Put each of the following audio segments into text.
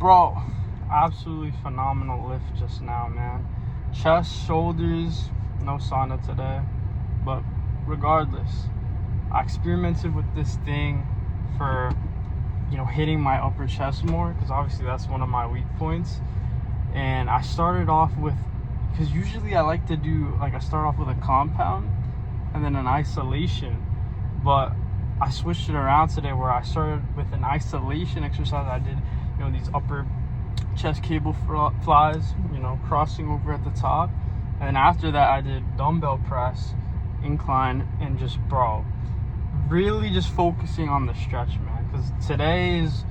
Bro, absolutely phenomenal lift just now, man. Chest, shoulders, no sauna today. But regardless, I experimented with this thing for, hitting my upper chest more, because obviously that's one of my weak points. And I started off with, because usually I like to do, I start off with a compound and then an isolation. But I switched it around today where I started with an isolation exercise. I did, these upper chest cable flies, crossing over at the top. And then after that, I did dumbbell press, incline, and just, really just focusing on the stretch, man. Because today's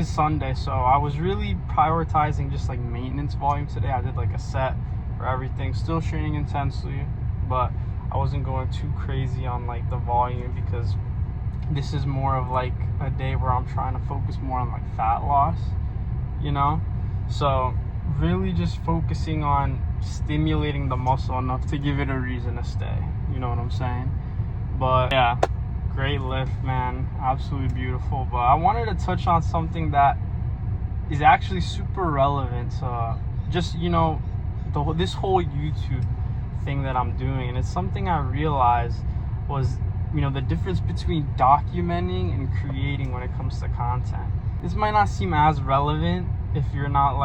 Sunday, so I was really prioritizing just maintenance volume today. I did a set for everything, still training intensely, but I wasn't going too crazy on the volume, because this is more of a day where I'm trying to focus more on fat loss, so really just focusing on stimulating the muscle enough to give it a reason to stay, you know what I'm saying? But yeah, great lift, man, absolutely beautiful. But I wanted to touch on something that is actually super relevant to just this whole YouTube thing that I'm doing. And it's something I realized was the difference between documenting and creating when it comes to content. This might not seem as relevant if you're not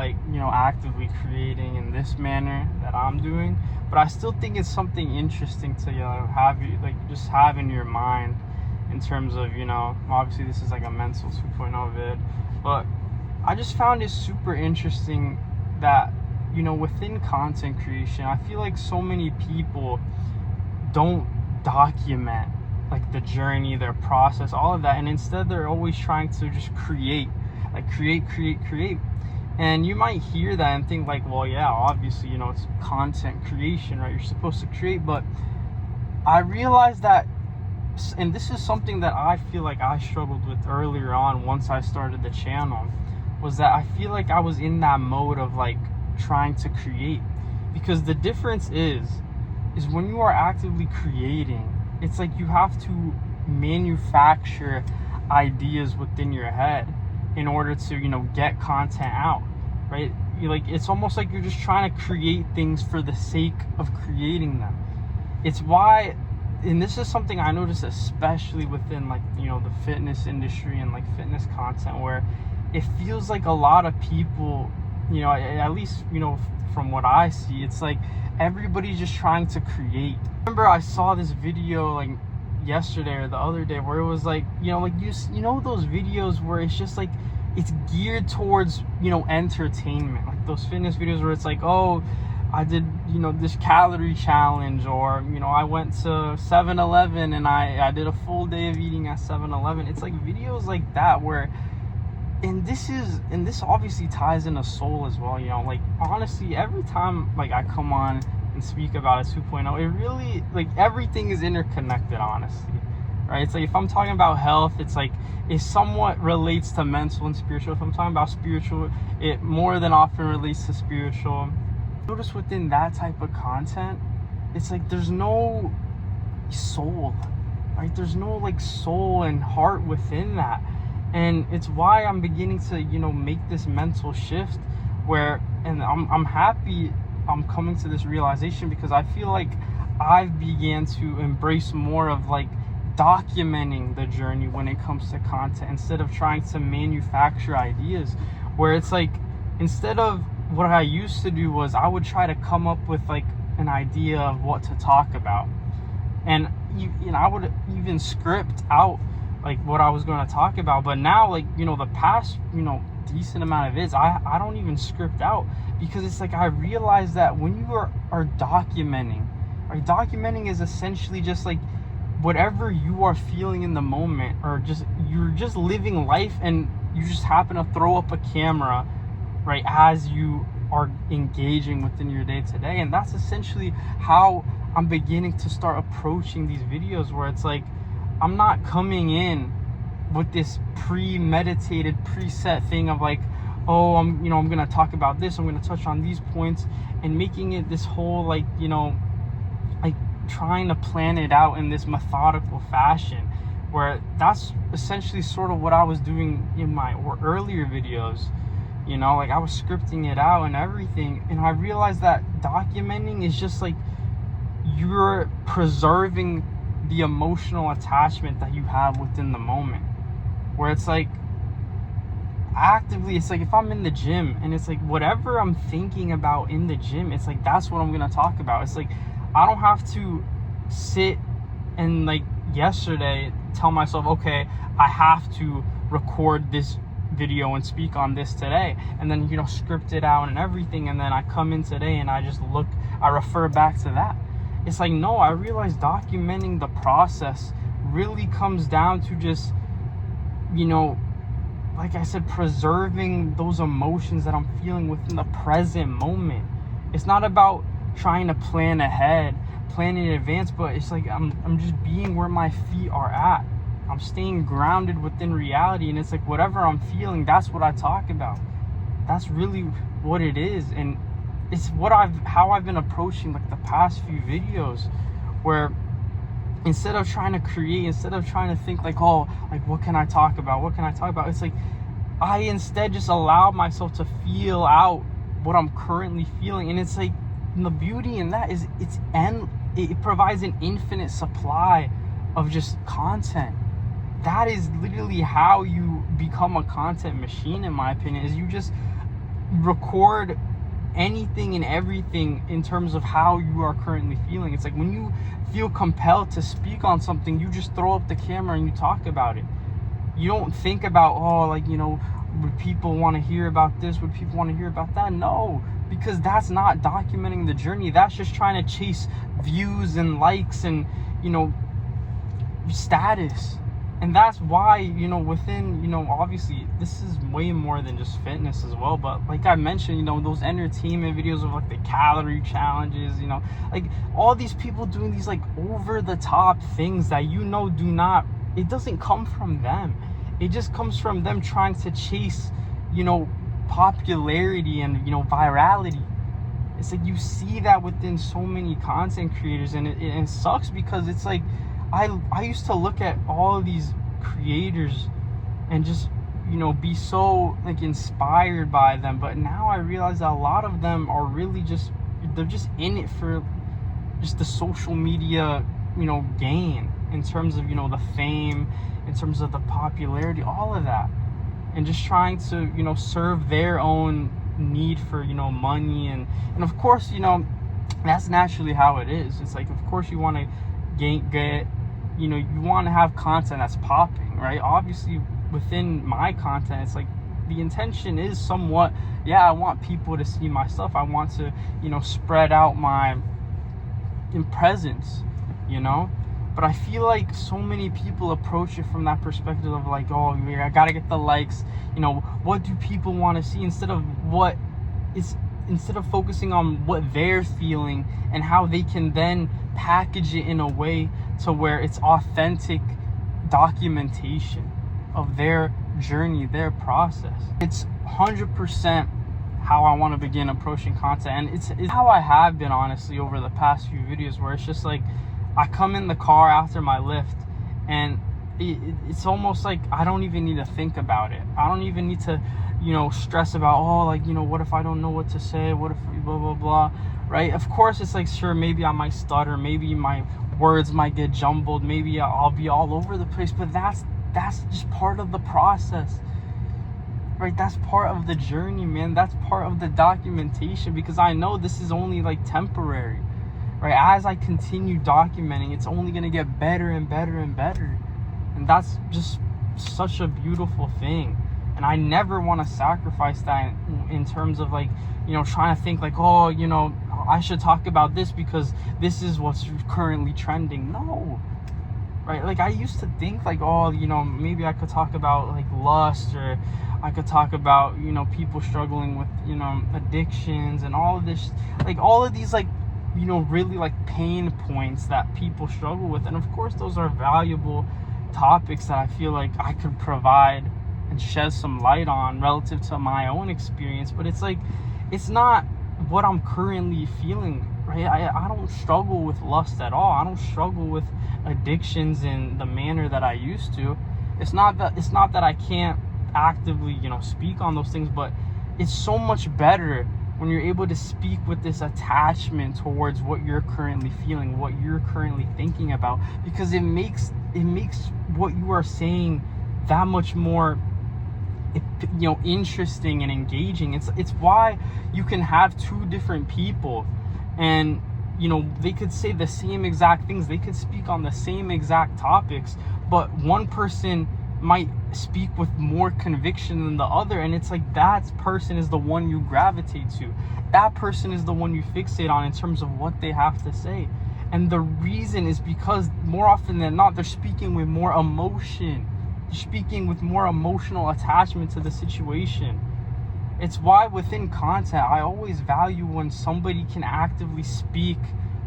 actively creating in this manner that I'm doing, but I still think it's something interesting to have just have in your mind, in terms of obviously this is a mental 2.0 vid, but I just found it super interesting that within content creation, I feel like so many people don't document the journey, their process, all of that, and instead they're always trying to just create. And you might hear that and think well, yeah, obviously it's content creation, right? You're supposed to create. But I realized that, and this is something that I feel like I struggled with earlier on once I started the channel, was that I feel like I was in that mode of trying to create. Because the difference is when you are actively creating, it's you have to manufacture ideas within your head in order to get content out, right? It's almost like you're just trying to create things for the sake of creating them. It's why, and this is something I noticed especially within the fitness industry and fitness content, where it feels like a lot of people, at least from what I see, it's everybody's just trying to create. I remember I saw this video yesterday or the other day where it was those videos where it's just it's geared towards entertainment, those fitness videos where it's oh, I did this calorie challenge, or I went to 7-Eleven and I did a full day of eating at 7-Eleven. It's videos like that where, and this obviously ties into soul as well, honestly, every time I come on and speak about a 2.0, it really everything is interconnected, honestly, right? It's if I'm talking about health, it's it somewhat relates to mental and spiritual. If I'm talking about spiritual, it more than often relates to spiritual. Notice within that type of content, it's there's no soul, right? There's no soul and heart within that. And it's why I'm beginning to make this mental shift where, and I'm happy I'm coming to this realization, because I feel I've began to embrace more of documenting the journey when it comes to content, instead of trying to manufacture ideas, where it's instead of what I used to do was I would try to come up with an idea of what to talk about, and I would even script out what I was going to talk about. But now the past decent amount of vids, I don't even script out, because it's I realize that when you are documenting, right, documenting is essentially just whatever you are feeling in the moment, or you're just living life, and you just happen to throw up a camera, right, as you are engaging within your day to day. And that's essentially how I'm beginning to start approaching these videos, where it's I'm not coming in with this premeditated, preset thing of oh, I'm gonna talk about this, I'm gonna touch on these points, and making it this whole trying to plan it out in this methodical fashion, where that's essentially sort of what I was doing in my earlier videos. You know, like I was scripting it out and everything, and I realized that documenting is just like you're preserving the emotional attachment that you have within the moment, where it's like actively, it's like if I'm in the gym and it's like whatever I'm thinking about in the gym, it's like that's what I'm gonna talk about. It's like I don't have to sit and like yesterday tell myself, okay, I have to record this video and speak on this today, and then, you know, script it out and everything, and then I come in today and I refer back to that. It's like, no, I realize documenting the process really comes down to just, you know, like I said, preserving those emotions that I'm feeling within the present moment. It's not about trying to plan ahead, plan in advance, but it's like I'm just being where my feet are at. I'm staying grounded within reality, and it's like whatever I'm feeling, that's what I talk about. That's really what it is, and it's how I've been approaching like the past few videos, where instead of trying to create, instead of trying to think like, oh, like what can I talk about? It's like I instead just allow myself to feel out what I'm currently feeling, and it's like the beauty in that is it provides an infinite supply of just content. That is literally how you become a content machine, in my opinion, is you just record anything and everything in terms of how you are currently feeling. It's like when you feel compelled to speak on something, you just throw up the camera and you talk about it. You don't think about, oh, like, you know, would people want to hear about this? Would people want to hear about that? No, because that's not documenting the journey. That's just trying to chase views and likes and, you know, status. And that's why, you know, within, you know, obviously this is way more than just fitness as well, but like I mentioned, you know, those entertainment videos of like the calorie challenges, you know, like all these people doing these like over the top things that, you know, it doesn't come from them. It just comes from them trying to chase, you know, popularity and, you know, virality. It's like you see that within so many content creators, and it sucks because it's like I used to look at all of these creators and just, you know, be so like inspired by them, but now I realize that a lot of them are really they're just in it for just the social media, you know, gain, in terms of, you know, the fame, in terms of the popularity, all of that, and just trying to, you know, serve their own need for, you know, money, and of course, you know, that's naturally how it is. It's like, of course you want to get, you know, you want to have content that's popping, right? Obviously within my content, it's like the intention is somewhat, yeah, I want people to see my stuff. I want to, you know, spread out my presence, you know. But I feel like so many people approach it from that perspective of like, oh, I gotta get the likes, you know, what do people want to see, instead of focusing on what they're feeling and how they can then package it in a way to where it's authentic documentation of their journey, their process. It's 100% how I want to begin approaching content, and it's how I have been, honestly, over the past few videos, where it's just like I come in the car after my lift, and it's almost like I don't even need to think about it. I don't even need to, you know, stress about, oh, like, you know, what if I don't know what to say? What if blah, blah, blah, right? Of course, it's like, sure, maybe I might stutter. Maybe my words might get jumbled. Maybe I'll be all over the place, but that's just part of the process, right? That's part of the journey, man. That's part of the documentation, because I know this is only like temporary, right? As I continue documenting, it's only going to get better and better and better. And that's just such a beautiful thing. And I never want to sacrifice that in terms of like, you know, trying to think like, oh, you know, I should talk about this because this is what's currently trending. No, right? Like I used to think like, oh, you know, maybe I could talk about like lust, or I could talk about, you know, people struggling with, you know, addictions and all of this, like all of these like, you know, really like pain points that people struggle with. And of course, those are valuable topics that I feel like I could provide and shed some light on relative to my own experience. But it's like, it's not what I'm currently feeling right? I don't struggle with lust at all. I don't struggle with addictions in the manner that I used to. It's not that I can't actively, speak on those things, but it's so much better when you're able to speak with this attachment towards what you're currently feeling, what you're currently thinking about, because it makes what you are saying that much more interesting and engaging. It's why you can have two different people, and they could say the same exact things, they could speak on the same exact topics, but one person might speak with more conviction than the other, and it's like that person is the one you gravitate to, that person is the one you fixate on in terms of what they have to say. And the reason is because more often than not, they're speaking with more emotion, they're speaking with more emotional attachment to the situation. It's why within content, I always value when somebody can actively speak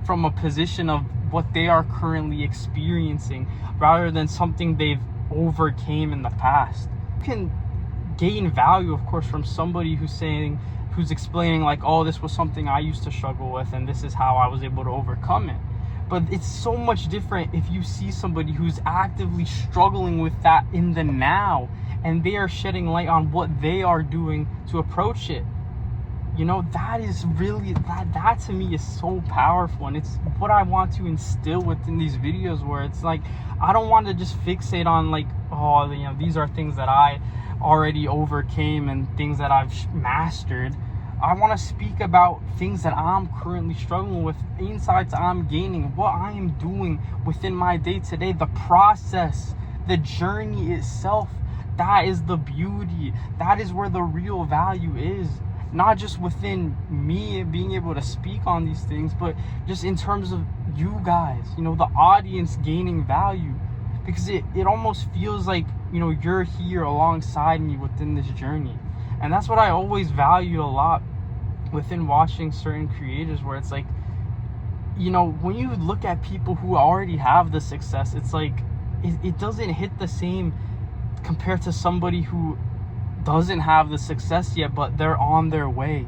from a position of what they are currently experiencing rather than something they've overcame in the past. You can gain value, of course, from somebody who's explaining like, oh, this was something I used to struggle with and this is how I was able to overcome it. But it's so much different if you see somebody who's actively struggling with that in the now and they are shedding light on what they are doing to approach it. That is really, that to me is so powerful, and it's what I want to instill within these videos, where it's like, I don't want to just fixate on like, oh, these are things that I already overcame and things that I've mastered. I want to speak about things that I'm currently struggling with, insights I'm gaining, what I am doing within my day-to-day, the process, the journey itself. That is the beauty. That is where the real value is. Not just within me being able to speak on these things, but just in terms of you guys, the audience gaining value. Because it almost feels like, you're here alongside me within this journey. And that's what I always value a lot within watching certain creators, where it's like, when you look at people who already have the success, it's like, it doesn't hit the same compared to somebody who doesn't have the success yet, but they're on their way,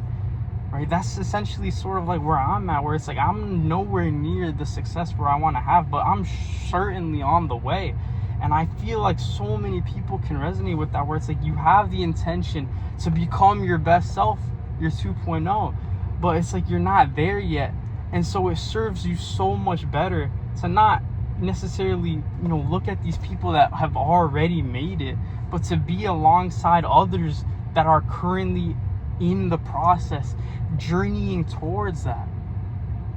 right? That's essentially sort of like where I'm at, where it's like, I'm nowhere near the success where I want to have, but I'm certainly on the way. And I feel like so many people can resonate with that, where it's like, you have the intention to become your best self, your 2.0, but it's like, you're not there yet. And so it serves you so much better to not necessarily, look at these people that have already made it, but to be alongside others that are currently in the process, journeying towards that,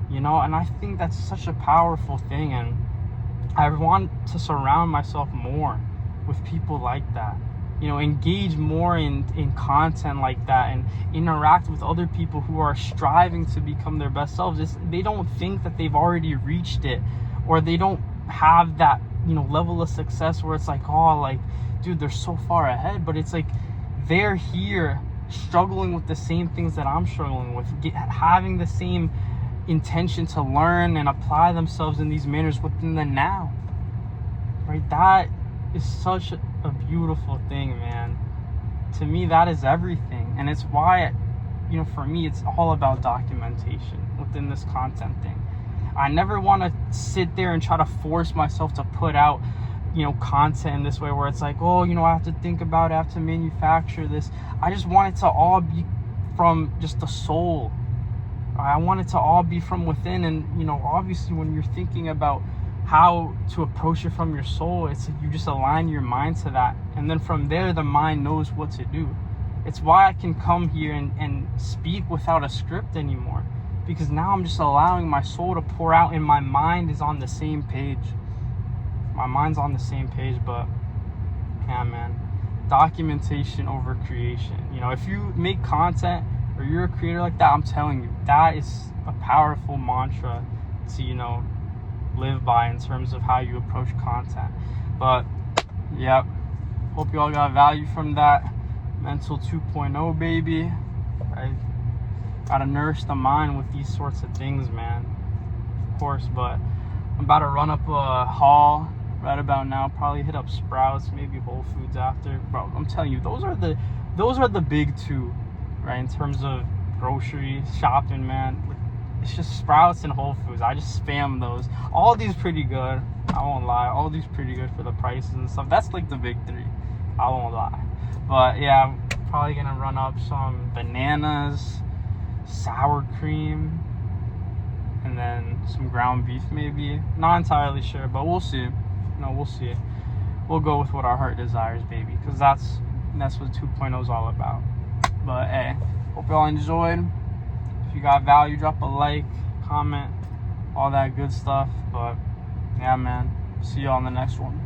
and I think that's such a powerful thing. And I want to surround myself more with people like that, engage more in content like that, and interact with other people who are striving to become their best selves. They don't think that they've already reached it, or they don't have that, level of success where it's like, oh, like, dude, they're so far ahead. But it's like, they're here struggling with the same things that I'm struggling with, having the same intention to learn and apply themselves in these manners within the now, right? That is such a beautiful thing, man. To me, that is everything. And it's why, for me, it's all about documentation within this content thing. I never want to sit there and try to force myself to put out, content in this way, where it's like, oh, I have to think about it, I have to manufacture this. I just want it to all be from just the soul. I want it to all be from within. And, obviously when you're thinking about how to approach it from your soul, it's like you just align your mind to that. And then from there, the mind knows what to do. It's why I can come here and speak without a script anymore. Because now I'm just allowing my soul to pour out, and my mind is on the same page. My mind's on the same page. But yeah, man, documentation over creation. If you make content or you're a creator like that, I'm telling you, that is a powerful mantra to, live by in terms of how you approach content. But yeah, hope you all got value from that. Mental 2.0, baby. Right? Gotta nourish the mind with these sorts of things, man. Of course. But I'm about to run up a haul right about now. Probably hit up Sprouts, maybe Whole Foods after. Bro, I'm telling you, those are the big two, right? In terms of grocery shopping, man. it's just Sprouts and Whole Foods. I just spam those. All these pretty good. I won't lie. All these pretty good for the prices and stuff. That's like the big three. I won't lie. But yeah, I'm probably gonna run up some bananas, sour cream, and then some ground beef maybe. Not entirely sure, but we'll see. We'll see. We'll go with what our heart desires, baby, because that's what 2.0 is all about. But hey, hope y'all enjoyed. If you got value, drop a like, comment, all that good stuff. But yeah, man, see y'all on the next one.